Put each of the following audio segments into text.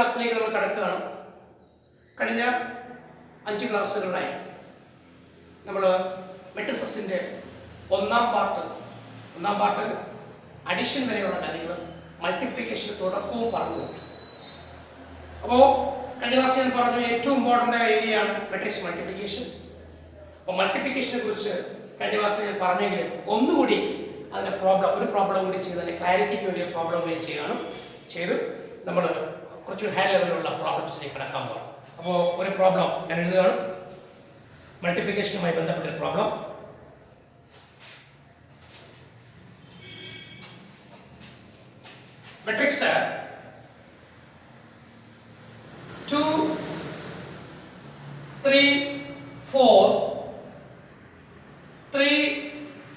ക്ലാസ്സിലേക്ക് നമ്മൾ കടക്കുകയാണ്. കഴിഞ്ഞ 5 ക്ലാസ്സുകളിലായി നമ്മൾ മെട്രിസസിൻ്റെ ഒന്നാം പാർട്ടിൽ അഡിഷൻ വരെയുള്ള കാര്യങ്ങൾ മൾട്ടിപ്ലിക്കേഷൻ തുടക്കവും പറഞ്ഞു. അപ്പോൾ കഴിഞ്ഞ ക്ലാസ്സിൽ ഞാൻ പറഞ്ഞു ഏറ്റവും ഇമ്പോർട്ടൻ്റ് ആയ ഏരിയയാണ് മെട്രിക്സ് മൾട്ടിപ്ലിക്കേഷൻ. അപ്പോൾ മൾട്ടിപ്ലിക്കേഷനെ കുറിച്ച് കഴിഞ്ഞ ക്ലാസ്സിൽ ഞാൻ പറഞ്ഞെങ്കിലും ഒന്നുകൂടി അതിൻ്റെ ഒരു പ്രോബ്ലം കൂടി ചെയ്ത് അതിൻ്റെ ക്ലാരിറ്റിക്ക് വേണ്ടി ഒരു പ്രോബ്ലം കൂടി ചെയ്ത് നമ്മൾ കുറച്ച് ഹൈ ലെവലിലുള്ള പ്രോബ്ലംസിലേക്ക് കിടക്കാൻ പോകും. അപ്പോൾ ഒരു പ്രോബ്ലം ഞാൻ എഴുതുകയാണ്, മൾട്ടിപ്ലിക്കേഷനുമായി ബന്ധപ്പെട്ട ഒരു problem. Matrix 2, 3, 4, 3,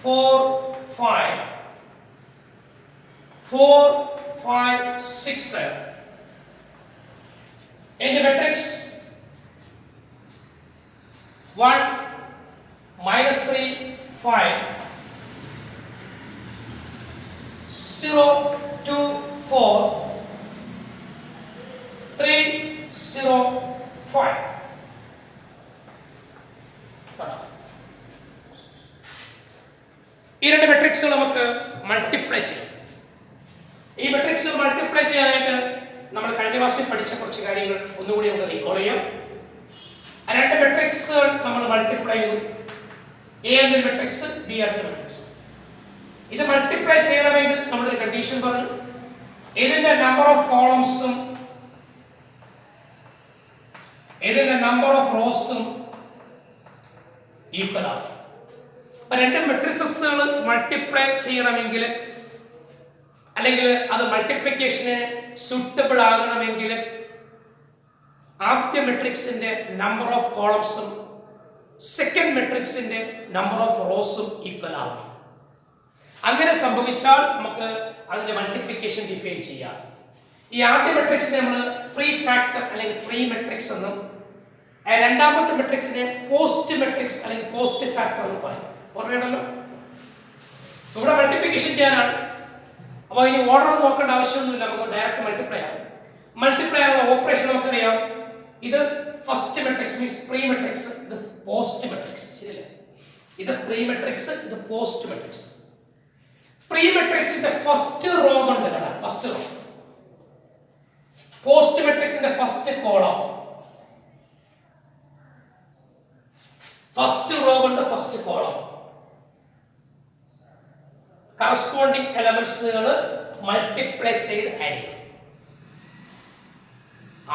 4, 5, 4, 5, 6. In the matrix 1, -3, 5, 0, 2, 4, 3, 0, 5. ഈ രണ്ട് മെട്രിക്സുകൾ നമുക്ക് മൾട്ടിപ്ലൈ ചെയ്യാം. ഈ മെട്രിക്സുകൾ മൾട്ടിപ്ലൈ ചെയ്യാനായിട്ട് നമ്മൾ കഴിഞ്ഞ ക്ലാസ്സിൽ പഠിച്ച കുറച്ച് കാര്യങ്ങൾ ഒന്നുകൂടി നമുക്ക് റീകോൾ ചെയ്യാം. രണ്ട് മെട്രിക്സുകൾ നമ്മൾ മൾട്ടിപ്ലൈ ചെയ്തു. എ എന്നൊരു മെട്രിക്സ്, ബി എന്നൊരു മെട്രിക്സ്. ഇത് മൾട്ടിപ്ലൈ ചെയ്യണമെങ്കിൽ നമ്മളൊരു കണ്ടീഷൻ പറഞ്ഞു. ഇതിന്റെ നമ്പർ ഓഫ് കോളംസും ഇതിന്റെ നമ്പർ ഓഫ് റോസും ഈക്വൽ ആവും. അപ്പൊ രണ്ട് മെട്രിക്സുകൾ മൾട്ടിപ്ലൈ ചെയ്യണമെങ്കിൽ അല്ലെങ്കിൽ അത് മൾട്ടിപ്ലിക്കേഷന് സൂട്ടബിൾ ആകണമെങ്കിൽ ആദ്യ മെട്രിക്സിന്റെ നമ്പർ ഓഫ് കോളംസും സെക്കൻഡ് മെട്രിക്സിന്റെ നമ്പർ ഓഫ് റോസും ഈക്വൽ ആവണം. അങ്ങനെ സംഭവിച്ചാൽ നമുക്ക് അതിന്റെ മൾട്ടിപ്ലിക്കേഷൻ ഡിഫൈൻ ചെയ്യാം. ഈ ആദ്യ മെട്രിക്സിനെ നമ്മൾ പ്രീ ഫാക്ടർ അല്ലെങ്കിൽ പ്രീ മെട്രിക്സ് എന്നും രണ്ടാമത്തെ മെട്രിക്സിനെ പോസ്റ്റ് മെട്രിക്സ് അല്ലെങ്കിൽ പോസ്റ്റ് ഫാക്ടർ എന്നും പറയും. ഓർമ്മയുണ്ടല്ലോ, ഇവിടെ മൾട്ടിപ്ലിക്കേഷൻ ചെയ്യാനാണ്. അപ്പോൾ ഇനി ഓർഡർ നോക്കേണ്ട ആവശ്യമൊന്നുമില്ല, നമുക്ക് ഡയറക്റ്റ് മൾട്ടിപ്ലൈ ആവും. മൾട്ടിപ്ലൈ ആവുന്ന ഓപ്പറേഷൻ നമുക്കറിയാം. ഇത് first matrix means pre matrix, ഇത് പോസ്റ്റ് മെട്രിക്സ്. ശരിയല്ലേ? ഇത് പ്രീ മെട്രിക്സ്, ഇത് പോസ്റ്റ് മെട്രിക്സ്. പ്രീ മെട്രിക്സിന്റെ ഫസ്റ്റ് റോ ഉണ്ട് കേട്ടോ, ഫസ്റ്റ് റോ. പോസ്റ്റ് മെട്രിക്സിന്റെ ഫസ്റ്റ് കോളം. ഫസ്റ്റ് റോ കൊണ്ട് ഫസ്റ്റ് കോളം. കറസ്പോണ്ടിങ് എലമെന്റ്സുകൾ മൾട്ടിപ്ലൈ ചെയ്ത് ആഡ് ചെയ്യും.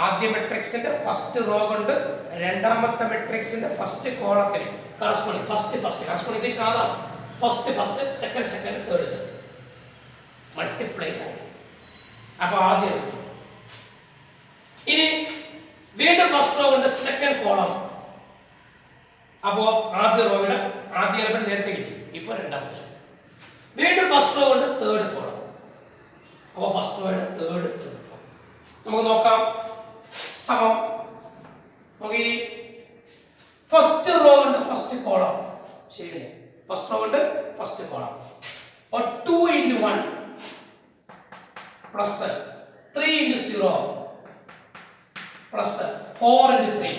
ആദ്യ മെട്രിക്സിന്റെ ഫസ്റ്റ് റോ കൊണ്ട് രണ്ടാമത്തെ മെട്രിക്സിന്റെ ഫസ്റ്റ് കോളത്തിന് കറസ്പോണ്ടിങ് ഫസ്റ്റ് കറസ്പോണ്ടിങ് ഉദ്ദേശിച്ച അതാണ്. First second third multiply add ചെയ്യും. അപ്പൊ ആദ്യം ഇനി വീണ്ടും ഫസ്റ്റ് റോ കൊണ്ട് സെക്കൻഡ് കോളം. അപ്പോ ആദ്യ റോയുടെ ആദ്യ എലമെന്റ് നേരത്തെ കിട്ടി, ഇപ്പൊ രണ്ടാമത്തെ. വീണ്ടും ഫസ്റ്റ് റോ കൊണ്ട് തേർഡ് കോളം. അപ്പൊ ഫസ്റ്റ് റോയുടെ തേർഡ് നമുക്ക് നോക്കാം. സമം നമുക്ക് ഈ ഫസ്റ്റ് റോ കൊണ്ട് ഫസ്റ്റ് കോളം. ശരിയല്ലേ? ഫസ്റ്റ് റോ കൊണ്ട് first column. 2 into 1 plus 3 into 0 plus 4 into 3.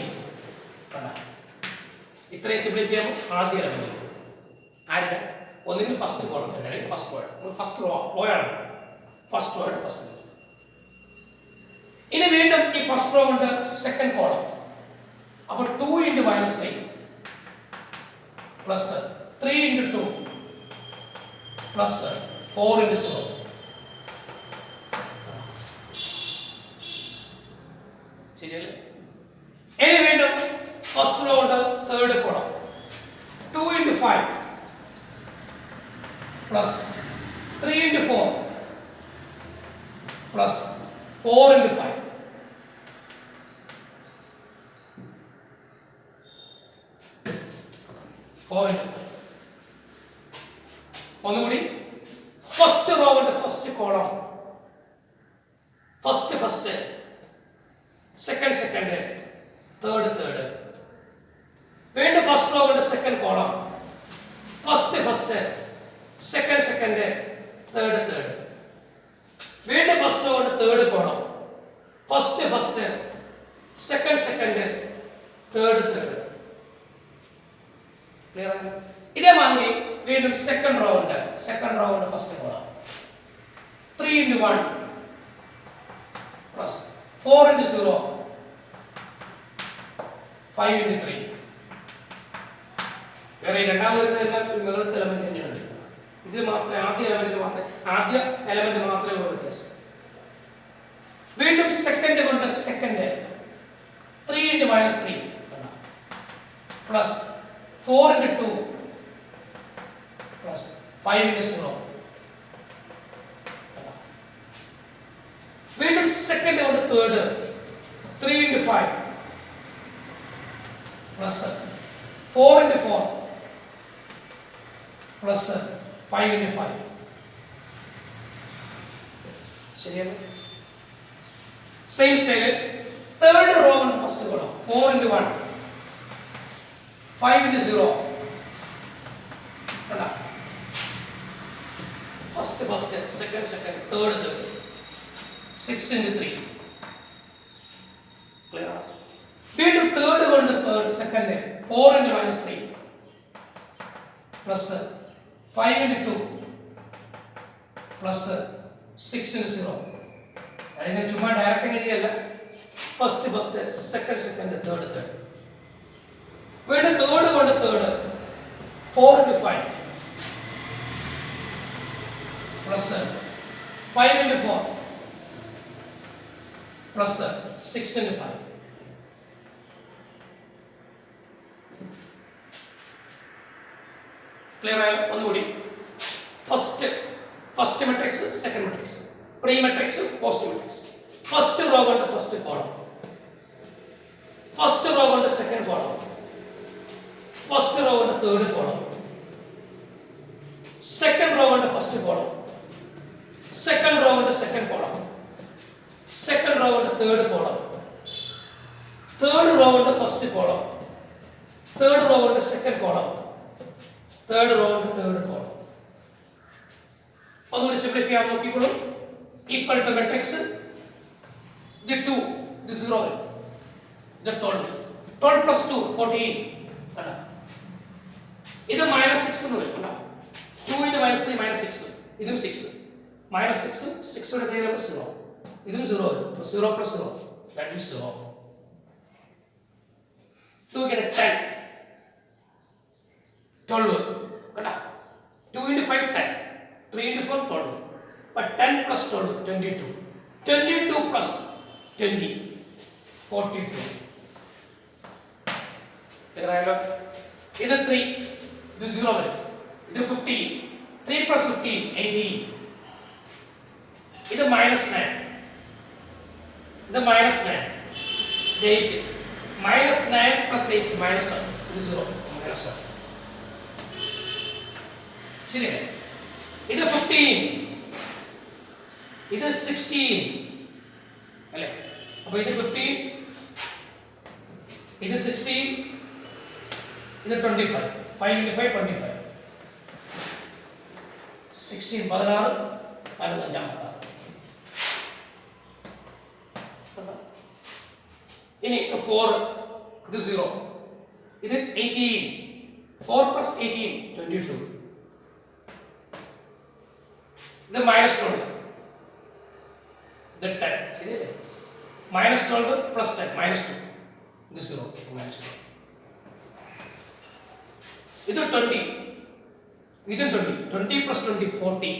ഇത്രയും സിംപ്ലിഫൈ ചെയ്യുമ്പോൾ ആദ്യ എലമെന്റ് ആരുടെ ഒന്നിന് ഫസ്റ്റ് കോളം തന്നെ അല്ലെങ്കിൽ ഫസ്റ്റ് വേർഡ് ഫസ്റ്റ് റോ ആണ്. First word first. ഇനി വീണ്ടും ഈ ഫസ്റ്റ് റോ കൊണ്ട് സെക്കൻഡ് കോളം. അപ്പോൾ 2 into -3 plus 3 into 2 plus 4 into 0. ശരിയല്ലേ? ഇനി വീണ്ടും ഫസ്റ്റ് റോ കൊണ്ട് third column. 2 into 5 plus 3 into 4 plus 4 into 5. ഒന്നുകൂടി ഫസ്റ്റ് റോ കൊണ്ട് first column. First second third. വീണ്ടും ഫസ്റ്റ് റോ കൊണ്ട് second column. First second third. വീണ്ടും ഫസ്റ്റ് റോ കൊണ്ട് third column. First second third clear ആണ്. ഇതേമാതിരി വീണ്ടും സെക്കൻഡ് റോ ഉണ്ട് first column 3 into 1 plus 4 into 0 5 into 3. വേറെ രണ്ടാമത് വരുന്നതെല്ലാം മുകളിലത്തെ എലമെന്റ് തന്നെയാണ്. ഇതിൽ മാത്രമേ ആദ്യ എലമെന്റ് മാത്രമേ ഉള്ളൂ വ്യത്യാസം. വീണ്ടും സെക്കൻഡ് കൊണ്ട് second 3 into -3 plus 4 into 2 plus 5 into 0. വീണ്ടും സെക്കൻഡ് കൊണ്ട് third 3 into 5 plus 4 into 4 plus 5 into 5. ശരിയല്ലേ? സെയിം സ്റ്റൈലിൽ തേർഡ് റോ കൊണ്ട് ഫസ്റ്റ് കോളം 4 into 1 5 into 0 അല്ല first second third 6 into 3. Clear ആണ്. വീണ്ടും തേർഡ് കൊണ്ട് second 4 into -3 plus 5 into 2 plus 6 into 0. അതിനെ ചുമ്മാ ഡയറക്റ്റ് എഴുതിയല്ല. ഫസ്റ്റ് സെക്കൻഡ് തേർഡ് വീണ്ടും തേർഡ് കൊണ്ട് third 4 into 5 plus 5 into 4 plus 6 into 5. Clear ആയോ? ഒന്നുകൂടി. First matrix second matrix pre matrix post matrix. First row കൊണ്ട് ഫസ്റ്റ് കോളം, ഫസ്റ്റ് റോ കൊണ്ട് second column, first row കൊണ്ട് third column, second row കൊണ്ട് first column, second row കൊണ്ട് second column, second row കൊണ്ട് third column, third row കൊണ്ട് first column, third row കൊണ്ട് second column, third row കൊണ്ട് third column. ഒന്നുകൂടി simplify ചെയ്യാൻ നോക്കിക്കോളൂ. ഈക്വൽ ടു മെട്രിക്സ് ഇത് 2 ഇത് 0 ഇത് 12 പ്ലസ് 2 14 അല്ല ഇത് -6 എന്ന് വരും അല്ല 2 into -3 -6 ഇതും 6 -6 6 യുടെ കീഴിൽ 0 ഇതും 0 വരും. 0 plus 0 that is 0. 2 get 10 12 കണ്ടാ 2 into 5 10 3 into 4 12 but 10 plus 12 22 22 plus 20 42. ക്ലിയറായല്ലോ? ഇത് 3 ഇത് 0 വരും. ഇത് 15 3 plus 15 18. ഇത് -9 ഇത് -9 8 -9 plus 8 -1 ഇത് 0 -1. ശരിയല്ലേ? ഇത് 15 ഇത് 16 അല്ലേ? അപ്പോൾ ഇത് 15 ഇത് 16 ഇത് 25 5 into 5 25 16 16 15 ഇനി 4 ഇത് 0 ഇത് 18 4 plus 18 22 ഇത് -12 ഇത് 10 ശരിയല്ലേ? -12 plus 10 -2 ഇത് 0 -2 ഇത് 20 ഇത് 20 20 plus 20 40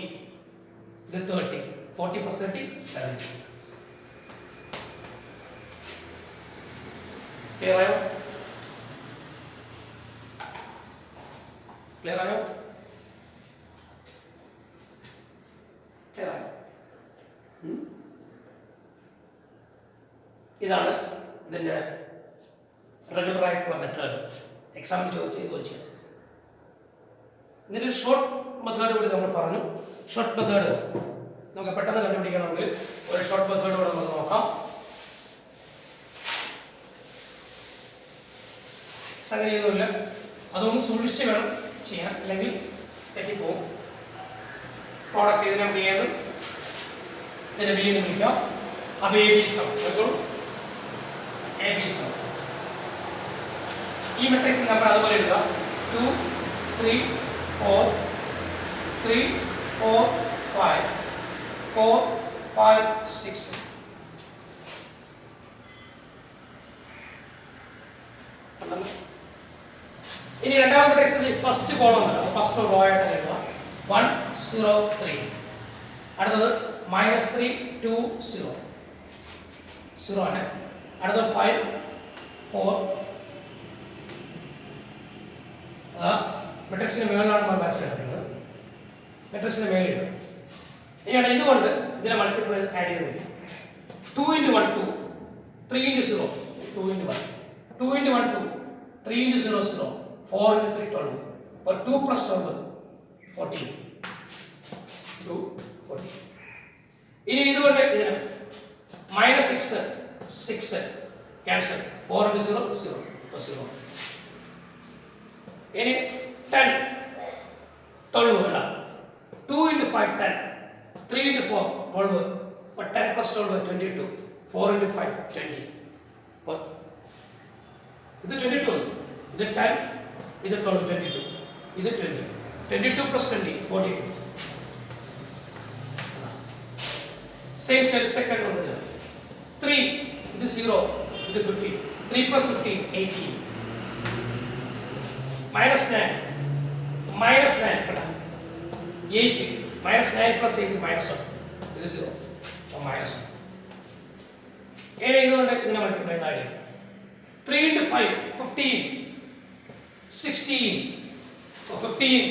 ഇത് 30 40 plus 30 70. ക്ലിയർ ആയോ? ക്ലിയർ ആയോ? ക്ലിയർ ആയോ? ഇതാണ് ഇതിൻ്റെ റെഗുലർ ആയിട്ടുള്ള മെത്തേഡ്. എക്സാമിന് ചോദിച്ചു ഇതിൻ്റെ ഷോർട്ട് മെത്തേഡ് കൂടി നമ്മൾ പറഞ്ഞു. ഷോർട്ട് മെത്തേഡ് നമുക്ക് പെട്ടെന്ന് കണ്ടുപിടിക്കണമെങ്കിൽ ഒരു ഷോർട്ട് മെത്തേഡ് കൂടെ നമുക്ക് നോക്കാം. സംഗതിയൊന്നുമില്ല, അതൊന്ന് സൂക്ഷിച്ച് വേണം ചെയ്യാൻ, അല്ലെങ്കിൽ തെറ്റിപ്പോവും. പ്രോഡക്റ്റ് ഇതിനെ ബി എന്ന് ഇതിനെ ബി എന്ന് വിളിക്കാം. അപ്പോൾ എ ബി സം നോക്കൂ എ ബി സം ഈ മെട്രിക്സ് നമ്പർ അതുപോലെ എഴുതുക 2 3 4 3 4 5 4 5 6 ഇനി രണ്ടാമത്തെ മെട്രിക്സിന്റെ ഫസ്റ്റ് കോളം ആണ് ഫസ്റ്റ് റോ ആയിട്ട് എഴുതുക 1 0 3 അടുത്തത് -3 2 0 0 ആണ് അടുത്തത് 5 4 മെട്രിക്സിന് മേളിലാണ് നമ്മൾ വരച്ചിട്ടുള്ളത് മെട്രിക്സിന് മേളിൽ ഇനിയാണ് ഇതുകൊണ്ട് ഇതിനെ മൾട്ടിപ്ലൈ ആഡ് ചെയ്ത് വയ്ക്കും 2 × 1 2 3 × 0 2 × 1 2 × 1 2 3 × 0 0 4 × 3 12 അപ്പോൾ 2 + 12 14 2 14 ഇനി ഇതുകൊണ്ട് ഇതിന് -6 6 ക്യാൻസൽ 4 × 0 0 അപ്പോൾ 0 ഇനി 10 12 വേണ്ട 2 × 5 10 3 × 4 12 അപ്പോൾ 10 + 12 22 4 × 5 20 അപ്പോൾ ഇത് 22 ഇത് 10 ഇത് 12 22 ഇത് 20 22 + 20 42 സെയിം സെക്കൻഡ് ഉണ്ട് 3 ഇത് 0 ഇത് 50 3 + 15 18 -9 കേട്ടോ 8 -9 + 8 -1 ഇത് 0 അപ്പോൾ -1 ഏഴ് ഇതുകൊണ്ട് ഇതിനെ മൾട്ടിപ്ലൈ ചെയ്താൽ 3 × 5 15 16 15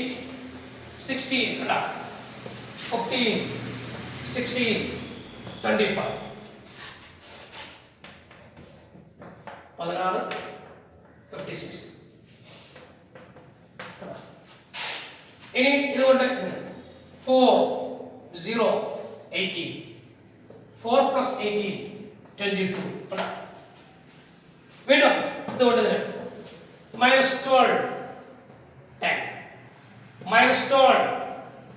16 കേട്ടോ 15 16 25 16 56 ഇനി ഇതുകൊണ്ട് 4 0 18 4 + 18 22 കേട്ടോ വീണ്ടും ഇതുകൊണ്ട് തന്നെ -12 10 -12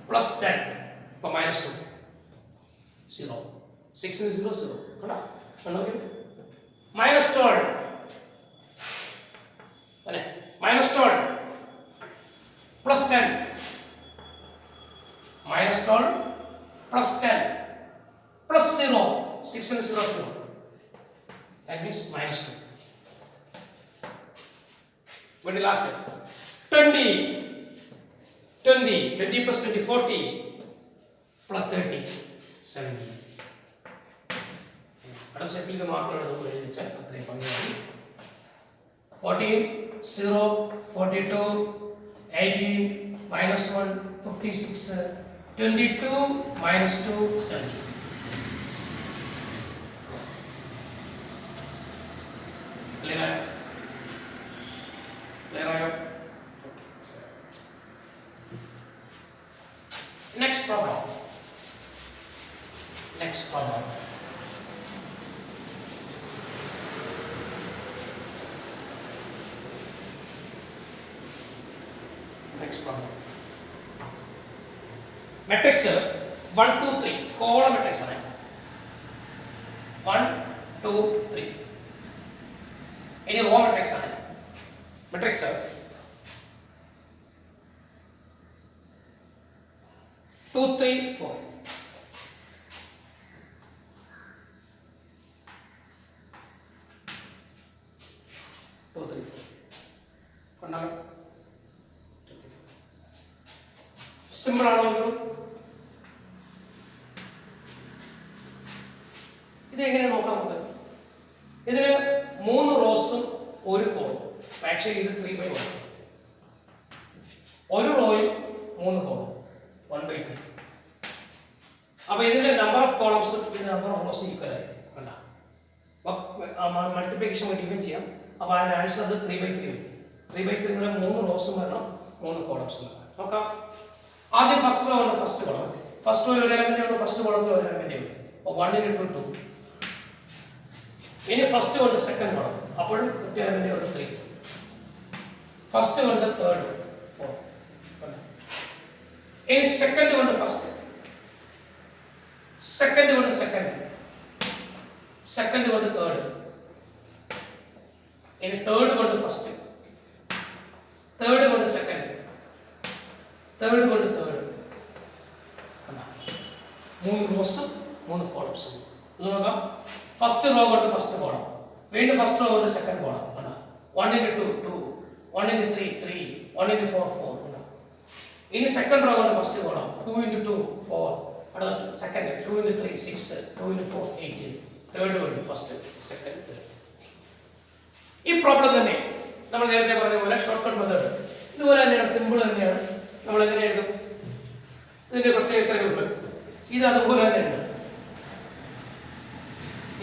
+ 10 അപ്പോൾ -2 0 6 ന് 0 0 കേട്ടോ കണ്ടോ -12 അല്ലേ -12 + 10 -12 + 10 + 0 6 ന് 0 0 that means -2 what the last 20 20 20 + 20 40 + 30 70 അടുത്ത സ്റ്റെപ്പിൽ ഇത് മാത്രം എടുത്ത് എഴുതിച്ചാൽ അത്രയും ഭംഗിയായി 14 0 42 18 -1 56 22 -2 70 clear ആയോ next problem next problem matrix 1 2 3 column matrix ആണ് 1 2 3 ഇനി row matrix ആണ് matrix 2 3 4 2 3 4 കൊണ്ടാണ് സിമ്പിൾ ആണോ ഇത് എങ്ങനെ നോക്കാം നമുക്ക് ഇതിന് 3 റോസും ഒരു കോളും ആക്ച്വലി ഇത് 3/1 ഒരു റോയിൽ 3 കോളം 1/3 അപ്പോൾ ഇതിന്റെ നമ്പർ ഓഫ് കോളംസ് ഇതിന്റെ നമ്പർ ഓഫ് റോസ് ഈക്വൽ ആയി കണ്ട മൾട്ടിപ്ലിക്കേഷൻ ഡിഫൈൻ ചെയ്യാം അപ്പോൾ അതിന്റെ ആൻസർ 3/3 3/3 ന്റെ 3 റോസും വരണം 3 കോളംസും വരണം നോക്കാം ആദ്യം ഫസ്റ്റ് റോ ആണ് ഫസ്റ്റ് കോളം ഫസ്റ്റ് റോയിൽ ഒരു എലമെന്റ് ഉണ്ട് ഫസ്റ്റ് കോളത്തിൽ ഒരു എലമെന്റ് ഉണ്ട് അപ്പോൾ 1 × 2 2 ഇനി ഫസ്റ്റ് കൊണ്ട് സെക്കൻഡ് കോളം അപ്പോൾ ഒറ്റ എലമെന്റ് ഉണ്ട് 3 ഫസ്റ്റ് കൊണ്ട് തേർഡ് 4 ഇനി സെക്കൻഡ് കൊണ്ട് ഫസ്റ്റ് സെക്കൻഡ് കൊണ്ട് സെക്കൻഡ് സെക്കൻഡ് കൊണ്ട് തേർഡ്, ഇനി തേർഡ് കൊണ്ട് ഫസ്റ്റ്, തേർഡ് കൊണ്ട് സെക്കൻഡ്, തേർഡ് കൊണ്ട് തേർഡ്. 3 റോസും 3 കോളംസും. നോക്കാം, ഫസ്റ്റ് റോ കൊണ്ട് ഫസ്റ്റ് കോളം, വീണ്ടും ഫസ്റ്റ് റോ കൊണ്ട് second column. 1 into 2 2, 1 into 3 3, 1 into 4 4. ഇനി സെക്കൻഡ് റോ കൊണ്ട് ഫസ്റ്റ് കോളം 2 into 2 4, അടുത്ത സെക്കൻഡ് 2 into 3 6, 2 into 4 8, തേർഡ് കൊണ്ട് ഫസ്റ്റ് സെക്കൻഡ് തേർഡ്. ഈ പ്രോബ്ലം തന്നെ നമ്മൾ നേരത്തെ പറഞ്ഞ പോലെ ഷോർട്ട് കട്ട് മെത്തേഡ് ഇതുപോലെ തന്നെയാണ്, സിമ്പിൾ തന്നെയാണ്. നമ്മൾ എങ്ങനെ എഴുതും, ഇതിന്റെ പ്രത്യേകതകളുണ്ട്. ഇത് അതുപോലെ തന്നെയാണ്.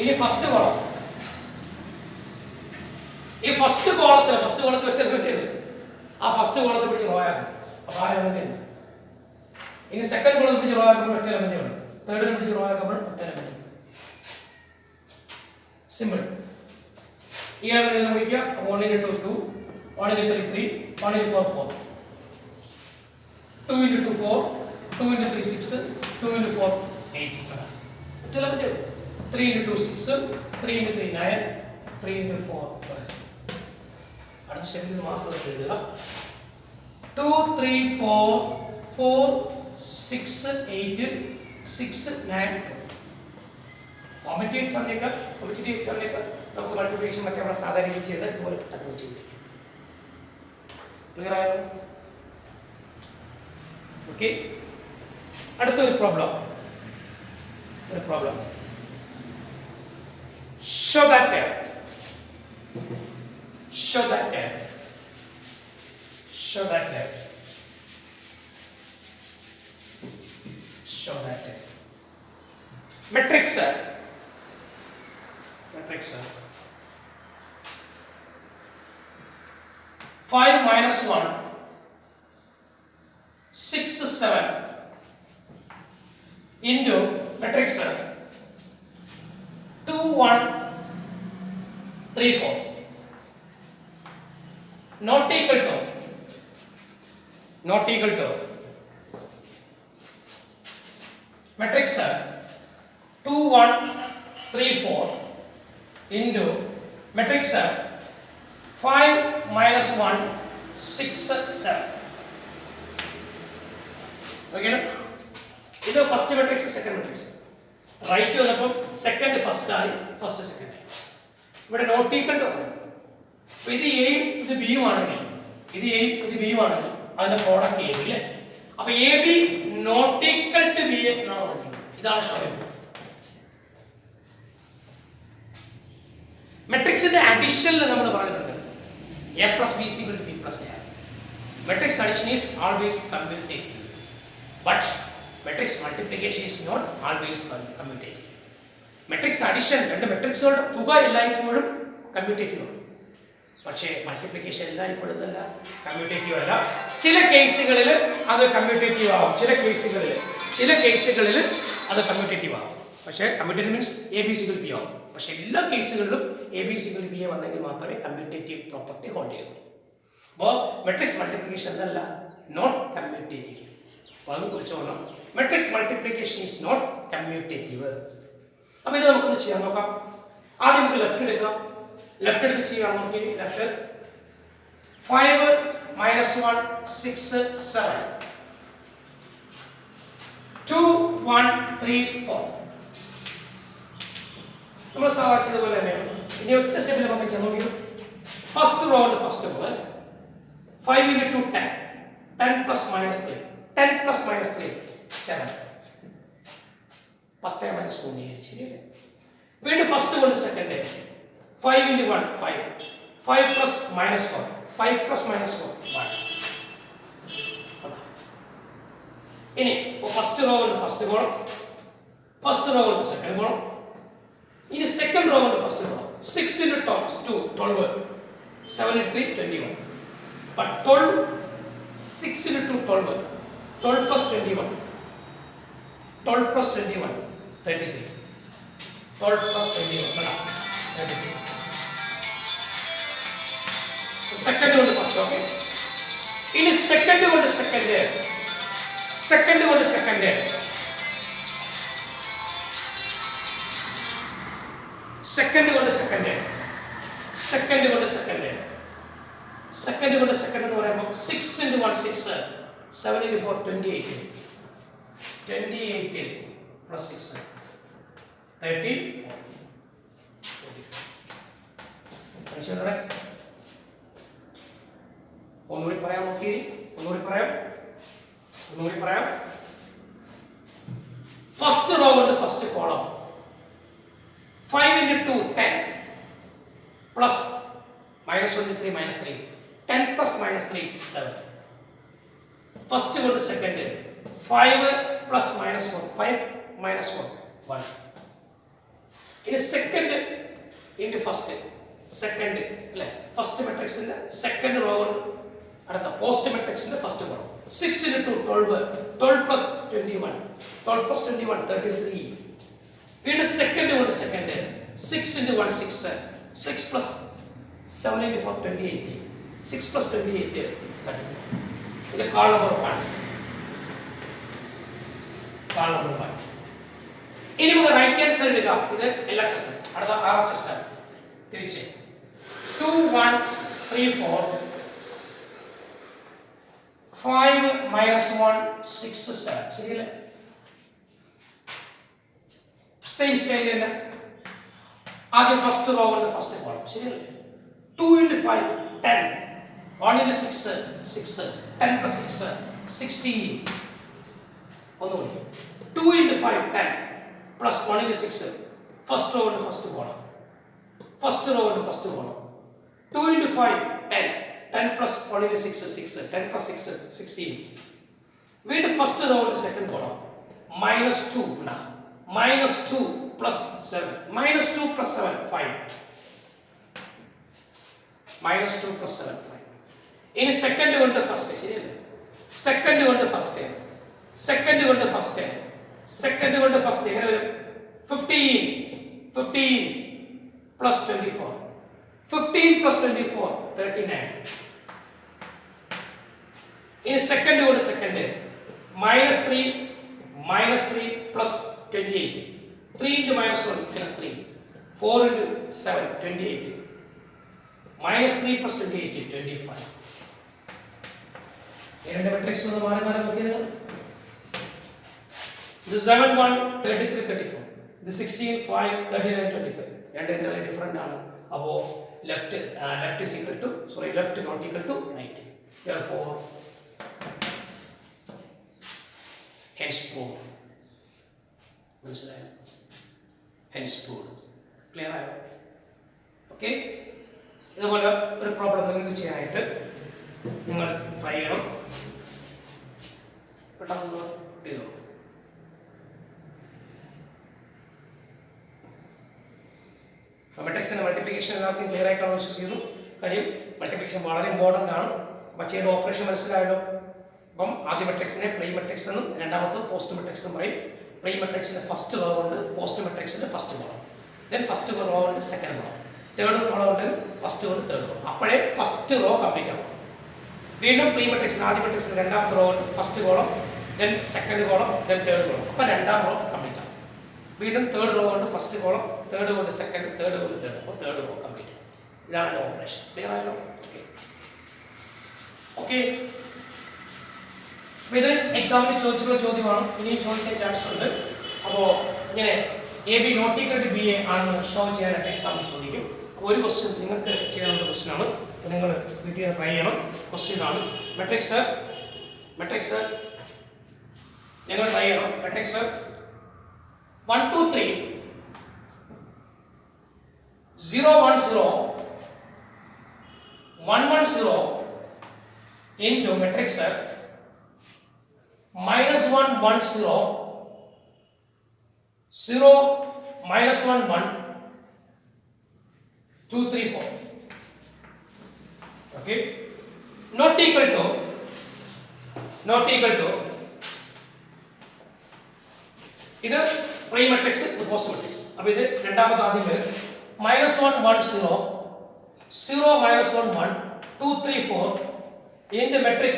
ഇനി ഫസ്റ്റ് കോളം, ഈ ഫസ്റ്റ് കോളത്തിൽ ഒറ്റ എലിമെന്റ്, ആ ഫസ്റ്റ് കോളത്തിൽ പിടിച്ച് റോ ആക്കും, അപ്പൊ ആ എലിമെന്റ് ഉണ്ട്. ഇനി സെക്കൻഡ് കോളത്തിൽ പിടിച്ച് റോ ആക്കുമ്പോൾ ഒറ്റ എലിമെന്റ് ഉണ്ട്, തേർഡിൽ പിടിച്ച് റോ ആക്കുമ്പോൾ ഒറ്റ എലിമെന്റ്. സിമ്പിൾ. ഈ എലിമെന്റ് പിടിക്കുക, 1 into 2 2, 1 into 3 3, 1 into 4 4, 2 into 2 4, 2 into 3 6, 2 into 4 8. ഒറ്റ എലിമെന്റ്. 3 into 2 6, 3 into 3 9, 3 into 4 12. അടുത്ത സ്റ്റെപ്പിൽ മാത്രം എഴുതുക. 2 3 4 4 6 8 6 9 12. ഫോർമേറ്റീവ് എക്സാമിനേക്കാൾ കോമ്പറ്റേറ്റീവ് എക്സാമിനേക്കാൾ നമുക്ക് മൾട്ടിപ്ലിക്കേഷൻ മറ്റേ നമ്മൾ സാധാരണ ചെയ്ത് ഇതുപോലെ അത് വെച്ച് പിടിക്കും. ക്ലിയർ ആയോ? ഓക്കെ. അടുത്തൊരു problem. Show that tab. Matrix 5 minus 1 6 7 into matrix 2 1 3 4 not equal to matrix 2 1 3 4 into matrix 5 minus 1 6 7. Okay na? ഇത് first matrix second matrix. Right വന്നപ്പോൾ സെക്കൻഡ് ഫസ്റ്റ് ആയി, ഫസ്റ്റ് സെക്കൻഡ് ആയി. ഇവിടെ നോട്ട് ഈക്വൽ ടു. അപ്പോൾ ഇത് എയും ഇത് ബിയും ആണെങ്കിൽ, അതിന്റെ പ്രോഡക്റ്റ് എ ബി അല്ലേ? അപ്പോൾ A B not equal to B എന്നാണ് പറഞ്ഞത്. ഇതാണ് ഷോ. മെട്രിക്സിന്റെ അഡിഷനിൽ നമ്മൾ പറഞ്ഞിട്ടുണ്ട് a plus b is equal to b plus a. Matrix addition is always commutative, but matrix multiplication is not always commutative. Matrix addition രണ്ട് മെട്രിക്സുകളുടെ തുക എല്ലായ്പ്പോഴും കമ്മ്യൂട്ടേറ്റീവ് ആണ്, പക്ഷേ മൾട്ടിപ്ലിക്കേഷൻ എല്ലായ്പ്പോഴും അല്ല, കമ്മ്യൂട്ടേറ്റീവ് അല്ല. ചില കേസുകളിൽ അത് കമ്മ്യൂട്ടേറ്റീവ് ആവും, ചില കേസുകളിൽ അത് കമ്മ്യൂട്ടേറ്റീവ് ആവും. പക്ഷേ കമ്മ്യൂട്ടേറ്റീവ് മീൻസ് എ ബി സികൾ ബി ആവും. പക്ഷേ എല്ലാ കേസുകളിലും എ ബി സികൾ ബി എ വന്നെങ്കിൽ മാത്രമേ കമ്മ്യൂട്ടേറ്റീവ് പ്രോപ്പർട്ടി ഹോൾഡ് ചെയ്യൂ. അപ്പോൾ മെട്രിക്സ് മൾട്ടിപ്ലിക്കേഷൻ എന്നല്ല, നോട്ട് കമ്മ്യൂട്ടേറ്റീവ്. അപ്പോൾ അത് കുറിച്ച് പറഞ്ഞാൽ matrix multiplication is not commutative. അപ്പോൾ ഇത് നമുക്കൊന്ന് ചെയ്യാൻ നോക്കാം. ആദ്യം നമുക്ക് ലെഫ്റ്റ് എടുക്കാം. ലെഫ്റ്റ് എടുത്ത് ചെയ്യാൻ നോക്കി. Left 5 minus 1 6 7 2 1 3 4. നമ്മൾ സാധിച്ചതുപോലെ തന്നെയാണ്. ഇനി ഒറ്റ സ്റ്റെപ്പിൽ നമുക്ക് ചെയ്യാൻ നോക്കി. ഫസ്റ്റ് റോ ഉണ്ട്, ഫസ്റ്റ് റോ അല്ലേ? 5 into 2 10, 10 plus minus 3, 10 plus minus 3 7, 10 minus 3 ശരിയല്ലേ? വീണ്ടും ഫസ്റ്റ് കൊണ്ട് second 5 into 1 5, 5 plus minus 4, 5 plus minus 4 1. ഇനി ഫസ്റ്റ് റോ ഉണ്ട്, ഫസ്റ്റ് കോളം, ഫസ്റ്റ് റോ ഉണ്ട്, സെക്കൻഡ് കോളം. ഇനി സെക്കൻഡ് റോ ഉണ്ട്, first row 6 into 2 12, 7 into 3 21. But 12 6 into 2 12, 12 plus 21, 12 plus 21 33, 12 plus 21 33. Second one first, okay? In second one second there, second one second there. Second കൊണ്ട് second എന്ന് പറയുമ്പോൾ 6 into 1 6 7 into 4 28 plus 6 30 ഒന്നുകൂടി പറയാം നോക്കി ഒന്നുകൂടി പറയാം ഫസ്റ്റ് റോ കൊണ്ട് first column 5 into 2 10 plus minus 23 minus 3 10 plus minus 3 7 first go to second 5 plus minus 4 5 minus 4 1 in a second into first second first matrix in the second row at the post matrix in the first row 6 into 2 12 plus 21 33 in the second go to second 6 into 1 6 plus 7 into 4 28 6 plus 28 34 ഇത് call number 5 ഇനി നമുക്ക് right hand side എടുക്കാം ഇത് LHS അടുത്ത RHS തിരിച്ച് 2 1 3 4 5 minus 1 6 7 ശരിയല്ലേ same style തന്നെ ആദ്യം ഫസ്റ്റ് റോ ഉണ്ട് ഫസ്റ്റ് കോളം ശരിയല്ലേ 2 into 5 10 1 into 6 10 plus 6 16 ഒന്നുകൂടി 2 into 5 10 plus 1 into 6 first row and first column 2 into 5 10 plus 1 into 6 10 plus 6 16 we the first row and second column minus 2 minus 2 plus 7 minus 2 plus 7 5 minus 2 plus 7 5 in second one the first ശരിയല്ലേ second one the first എങ്ങനെ വരും 15 plus 24 15 plus 24 39 in second one the second minus 3 plus 28 3 into minus 1 minus 3 4 into 7 28 minus 3 plus 28 25 இரண்டு matrix ഒന്ന് മാറി നോക്കിയാൽ ഇത് 7 1 33 34 ഇത് 16 5 39 25 രണ്ട് എന്താണ് ഡിഫറെന്റ് ആണ് അപ്പോൾ left is equal to left not equal to right therefore henceforth മനസ്സിലായോ henceforth ക്ലിയർ ആയോ ഓക്കേ ഇതുപോലെ ഒരു പ്രോബ്ലം നിങ്ങൾക്ക് ചെയ്യാനായിട്ട് നിങ്ങൾ ട്രൈ ചെയ്യണം പെട്ടെന്ന് ചെയ്തോ മെട്രിക്സിന്റെ മൾട്ടിപ്ലിക്കേഷൻ എല്ലാവർക്കും ക്ലിയർ ആയി കാണുമെന്ന് വിശ്വസിക്കുന്നു കാര്യം മൾട്ടിപ്ലിക്കേഷൻ വളരെ ഇമ്പോർട്ടൻ്റ് ആണ് അപ്പോൾ ചെയ്ത ഓപ്പറേഷൻ മനസ്സിലായല്ലോ അപ്പം ആദ്യ മെട്രിക്സിനെ പ്രീ മെട്രിക്സ് എന്നും രണ്ടാമത്തെ പോസ്റ്റ് മെട്രിക്സ് എന്നും പറയും പ്രീ മെട്രിക്സിന്റെ ഫസ്റ്റ് റോ ഉണ്ട് പോസ്റ്റ് മെട്രിക്സിന്റെ first column then first row ഉണ്ട് സെക്കൻഡ് റോ തേർഡ് കോളം ഉണ്ട് ഫസ്റ്റ് ഉണ്ട് തേർഡ് റോ അപ്പോഴേ ഫസ്റ്റ് റോ കംപ്ലീറ്റ് ആവും വീണ്ടും പ്രീ മെട്രിക്സിന് ആദ്യ മെട്രിക്സിന് രണ്ടാമത്തെ റോ ഉണ്ട് first column then second column then third column അപ്പോൾ രണ്ടാം റോ കംപ്ലീറ്റ് ആവും വീണ്ടും തേർഡ് റോ ഉണ്ട് ഫസ്റ്റ് കോളം തേർഡ് കൊണ്ട് സെക്കൻഡ് തേർഡ് കൊണ്ട് തേർഡ് അപ്പോൾ തേർഡ് റോ കംപ്ലീറ്റ് ആവും ഇതാണ് ഓപ്പറേഷൻ ക്ലിയർ ആയല്ലോ ഓക്കെ അപ്പോൾ ഇത് എക്സാമിന് ചോദിച്ചിട്ടുള്ള ചോദ്യമാണ് ഇനിയും ചോദിക്കാൻ ചാൻസ് ഉണ്ട് അപ്പോൾ ഇങ്ങനെ AB not equal to BA ആണെന്ന് ഷോ ചെയ്യാനായിട്ട് എക്സാമിൽ ചോദിക്കും അപ്പോൾ ഒരു ക്വസ്റ്റ്യൻ നിങ്ങൾക്ക് ചെയ്യാനുള്ള ക്വസ്റ്റ്യനാണ് നിങ്ങൾ വീട്ടിൽ ട്രൈ ചെയ്യണം ക്വസ്റ്റ്യനാണ് മെട്രിക്സ് നിങ്ങൾ ട്രൈ ചെയ്യണം matrix 1 2 3 0 1 0 1 1 0 into matrix minus 1 1 0 0 minus 1 1 2 3 4 okay not equal to ഇത് പ്രീ മെട്രിക്സ് ഇത് പോസ്റ്റ് മെട്രിക്സ് അപ്പോൾ ഇത് രണ്ടാമത്തെ ആദ്യം വരും minus 1 1 0 0 minus 1 1 2 3 4 in the matrix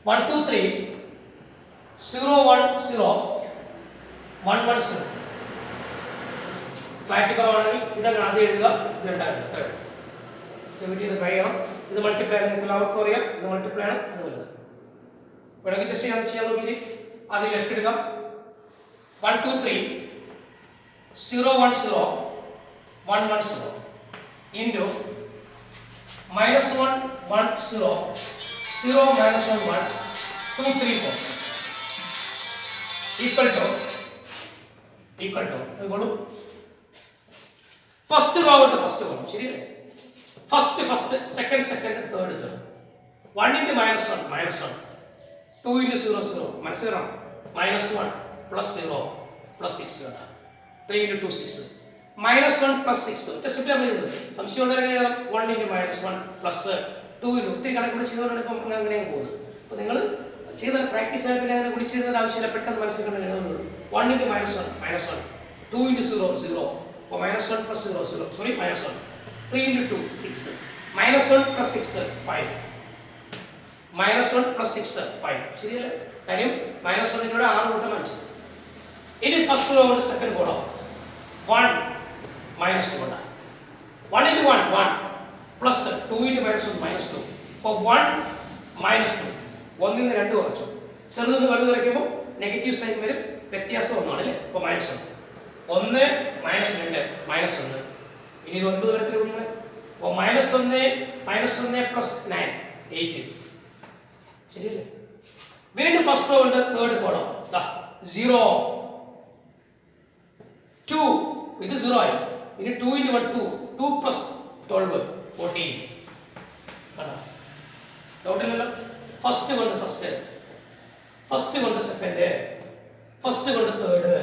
1 2 3 0 1 0 1 1 0 clarity കുറവാണെങ്കിൽ ഇതങ്ങ് ആദ്യം എഴുതുക, ഇത് രണ്ടാമത് അത്രയും ഇത് ട്രൈ ചെയ്യണം. ഇത് മൾട്ടിപ്ലൈ ആണ്, നിങ്ങൾക്ക് എല്ലാവർക്കും അറിയാം. ഇത് മൾട്ടിപ്ലൈ ആണ്, അത് വലുത് വേണമെങ്കിൽ ജസ്റ്റ് ചെയ്യാൻ നോക്കി. ആദ്യം ലെഫ്റ്റ് എടുക്കാം. 1 2 3 0 1 0 1 1 0 into -1 1 0 0 -1 1 2 3 4 equal to അതുകൊണ്ട് ഫസ്റ്റ് റോ ഉണ്ട്, ഫസ്റ്റ് കോളം ശരിയല്ലേ? First second third 1 into -1 -1 2 into 0 0 മനസ്സിലാക്കണം. -1 plus 0 plus 6 3 into 2 6 -1 plus 6 test നമ്മൾ ചെയ്യുന്നത് സംശയം ഉണ്ടെങ്കിൽ 1 into -1 plus 2 into ഒത്തിരി കണക്കുകൂടി ചെയ്തുകൊണ്ടാണ് ഇപ്പം അങ്ങനെ പോകുന്നത്. അപ്പോൾ നിങ്ങൾ ചെയ്ത പ്രാക്ടീസ് ആയിട്ട് പിന്നെ അങ്ങനെ കൂടി ചെയ്തതിൻ്റെ ആവശ്യമില്ല, പെട്ടെന്ന് മനസ്സിലാക്കാൻ 1 into -1 2 into 0 0 അപ്പോൾ -1 plus 0 0 sorry -1 3 into 2 6 -1 plus 6 5 -1 plus 6 5 ശരിയല്ലേ? കാര്യം -1 ന്റെ 6 കൂട്ടം 5. ഇനി ഫസ്റ്റ് റോ ഉണ്ട്, സെക്കൻഡ് കോളം 1 -2 ഉണ്ട്. 1 into 1 1 plus 2 into -1 -2 അപ്പോൾ 1 -2 1 ന്ന് 2 കുറച്ചു. ചെറുതെന്ന് വലുത് കുറയ്ക്കുമ്പോൾ നെഗറ്റീവ് സൈൻ വരും, വ്യത്യാസം ഒന്നാണ് അല്ലേ? അപ്പോൾ -1 1 -2 -1 ഇനി ഇത് 9 വരത്തില്ല കുഞ്ഞുങ്ങളെ. അപ്പോൾ -1 plus 9 8 ശരിയല്ലേ? വീണ്ടും ഫസ്റ്റ് റോ ഉണ്ട്, തേർഡ് കോളം 0 2 ഇത് 0 ആയി. ഇനി 2 into 1 2 plus 12 14 ഡൗട്ട് ഇല്ലല്ലോ. ഫസ്റ്റ് കൊണ്ട് സെക്കൻഡ്, ഫസ്റ്റ് കൊണ്ട് തേർഡ്,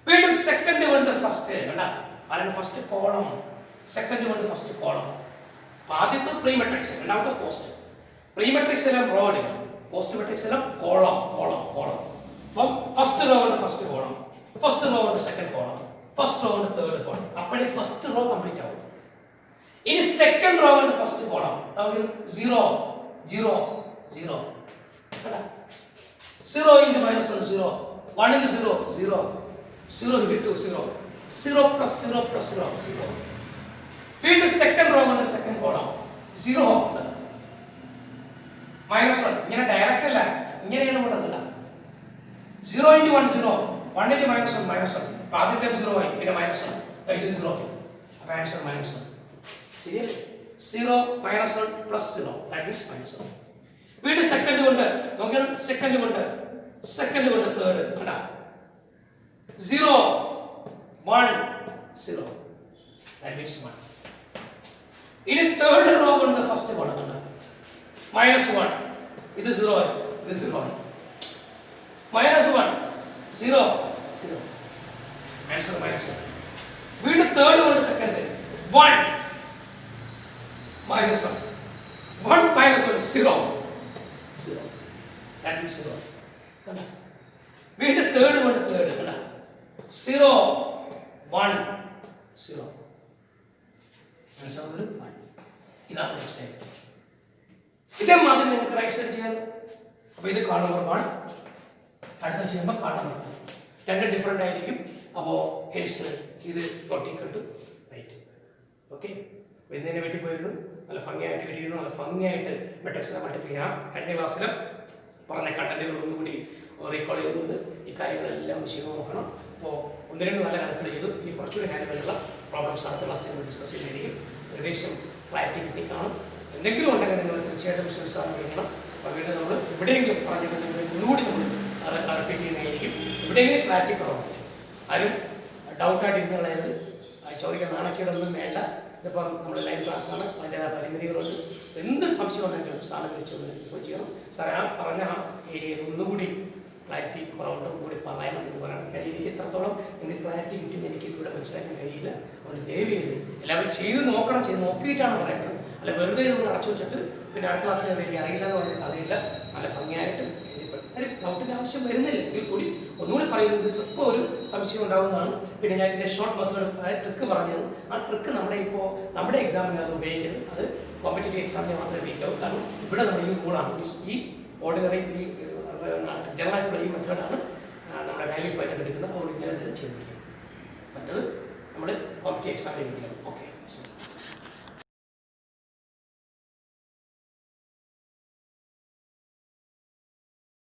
വീണ്ടും സെക്കൻഡ് കൊണ്ട് ഫസ്റ്റ് കണ്ട ആരാണ്? ഫസ്റ്റ് കോളം, സെക്കൻഡ് കൊണ്ട് ഫസ്റ്റ് കോളം. ആദ്യത്തെ പ്രീ മെട്രിക്സ്, രണ്ടാമത്തെ പോസ്റ്റ്. പ്രീ മെട്രിക്സ് എല്ലാം റോ എടുക്കണം, പോസ്റ്റ് മെട്രിക്സ് എല്ലാം കോളം. അപ്പം ഫസ്റ്റ് റോ കൊണ്ട് ഫസ്റ്റ് കോളം, ഫസ്റ്റ് റോ കൊണ്ട് സെക്കൻഡ് കോളം, ഫസ്റ്റ് റോ കൊണ്ട് തേർഡ് കോളം. അപ്പോഴേ ഫസ്റ്റ് റോ കംപ്ലീറ്റ് ആവും. ഇനി സെക്കൻഡ് റോ കൊണ്ട് first column 0 0 0 0 into -1 0 1 into 0 0 0 into 2 0 0 plus 0 plus 0 0 വീണ്ടും സെക്കൻഡ് റോ കൊണ്ട് സെക്കൻഡ് കോളം 0 -1 ഇങ്ങനെ ഡയറക്റ്റ് അല്ല, ഇങ്ങനെയാണ് കൊണ്ടല്ല. 0 into 1 0 1 into -1 ആദ്യ ടൈം 0 ആയി, പിന്നെ -1 ഇത് 0 ആയി. അപ്പോൾ ആൻസർ -1 ശരിയല്ലേ? 0 -1 plus 0 that means -1. വീണ്ടും സെക്കൻഡ് കൊണ്ട് നോക്കിയാൽ സെക്കൻഡ് കൊണ്ട് തേർഡ് കണ്ടാ 0 1 0 that means 1. ഇനി തേർഡ് റോ കൊണ്ട് ഫസ്റ്റ് കോളം കണ്ടാ -1 ഇത് 0 ആയി, ഇത് 0 ആയി. -1 0 0 ആൻസർ -1. വീണ്ടും തേർഡ് കൊണ്ട് സെക്കൻഡ് 1 -1 1 -1 0 0 that means 0 കണ്ടാ. വീണ്ടും തേർഡ് കൊണ്ട് തേർഡ് കണ്ടാ 0 1 0 ആൻസർ 1. ഇതാണ് ലെഫ്റ്റ് സൈഡ്. ഇതേ മാതിരി നിങ്ങൾക്ക് റൈറ്റ് സൈഡ് ചെയ്യാൻ. അപ്പോൾ ഇത് കാർഡ് നമ്പർ 1, അടുത്ത ചെയ്യുമ്പോൾ കാർഡ് നമ്പർ 2 രണ്ട് ഡിഫറെൻ്റ് ആയിരിക്കും. അപ്പോൾ ഹെൻസ് ഇത് നോട്ടിക്കൽ ടു റൈറ്റ്. ഓക്കെ, വെന്നതിനെ വെട്ടി പോയിരുന്നു, നല്ല ഭംഗിയായിട്ട് കിട്ടിയിരുന്നു, നല്ല ഭംഗിയായിട്ട് മെട്രിക്സിനെ മൾട്ടിപ്ലൈ ചെയ്യാം. കഴിഞ്ഞ ക്ലാസ്സിൽ പറഞ്ഞ കണ്ടന്റുകൾ ഒന്നുകൂടി റീകോൾ ചെയ്തുകൊണ്ട് ഈ കാര്യങ്ങളെല്ലാം ഒന്ന് ചെയ്ത് നോക്കണം. അപ്പോൾ 1-2 നല്ല കണക്കുകൾ ചെയ്തു. ഇനി കുറച്ചുകൂടി കാര്യങ്ങളുള്ള പ്രോബ്ലംസ് അടുത്ത ക്ലാസ്സിൽ നമ്മൾ ഡിസ്കസ് ചെയ്യുന്നതായിരിക്കും. ഏകദേശം ക്ലാരിറ്റി കിട്ടി കാണും. എന്തെങ്കിലും ഉണ്ടെങ്കിൽ നിങ്ങൾ തീർച്ചയായിട്ടും ശ്രമിച്ചാൽ കഴിയണം. അപ്പോൾ വീണ്ടും നമ്മൾ എവിടെയെങ്കിലും പറഞ്ഞിട്ടുണ്ടെങ്കിൽ ഒന്നുകൂടി നമ്മൾ റിപ്പീറ്റ് ചെയ്യുന്നതായിരിക്കും. എവിടെയെങ്കിലും ക്ലാരിറ്റി കുറവാണ്, ആരും ഡൗട്ടായിട്ടിരുന്ന് കളയാതെ ചോദിക്കാൻ നാണക്കേടൊന്നും വേണ്ട. ഇതിപ്പം നമ്മുടെ ലൈവ് ക്ലാസ്സാണ്, അതിൻ്റെതായ പരിമിതികളുണ്ട്. എന്ത് സംശയം ഉണ്ടെങ്കിലും സാറിനെ വിളിച്ചൊന്ന് ഇൻഫോം ചെയ്യണം. സാറേ ആ പറഞ്ഞ ആ ഏരിയയിൽ ഒന്നുകൂടി ക്ലാരിറ്റി കുറവുണ്ട്, ഒന്നുകൂടി പറയണം എന്ന് പറയാൻ കാര്യം എനിക്ക് ഇത്രത്തോളം നിങ്ങൾക്ക് ക്ലാരിറ്റി കിട്ടുന്ന എനിക്ക് ഇവിടെ മനസ്സിലാക്കാൻ കഴിയില്ല. അതുകൊണ്ട് ദയവ് ചെയ്ത് എല്ലാവരും ചെയ്ത് നോക്കണം, ചെയ്ത് നോക്കിയിട്ടാണ് പറയുന്നത്. അല്ല വെറുതെ ഇതുകൊണ്ട് അടച്ചു വെച്ചിട്ട് പിന്നെ അടുത്ത ക്ലാസ്സിൽ എനിക്ക് അറിയില്ല എന്ന് പറഞ്ഞിട്ട് അറിയില്ല. നല്ല ഭംഗിയായിട്ട് ഒരു ഡൗട്ടിൻ്റെ ആവശ്യം വരുന്നില്ല എങ്കിൽ കൂടി ഒന്നുകൂടി പറയുന്നത് ഇപ്പോൾ ഒരു സംശയം ഉണ്ടാകുന്നതാണ്. പിന്നെ ഞാൻ ഇതിൻ്റെ ഷോർട്ട് മെത്തേഡ് ട്രിക്ക് പറഞ്ഞത്, ആ ട്രിക്ക് നമ്മുടെ എക്സാമിന് അത് ഉപയോഗിക്കുന്നത്, അത് കോമ്പറ്റേറ്റീവ് എക്സാമിന് മാത്രമേ ഉപയോഗിക്കാവൂ. കാരണം ഇവിടെ നമ്മൾ ഈ കൂടാണ് മീൻസ് ഈ ഓർഡിനറി ഈ ജനറൽ ആയിട്ടുള്ള ഈ മെത്തേഡാണ് നമ്മുടെ വാല്യൂ പോയിന്റ് എടുക്കുന്നത്. അതുകൊണ്ട് ഇങ്ങനെ തന്നെ ചെയ്തു പിടിക്കും. മറ്റത് നമ്മുടെ കോമ്പറ്റീവ് എക്സാമിന് വേണ്ടിയാണ്. ഓക്കെ.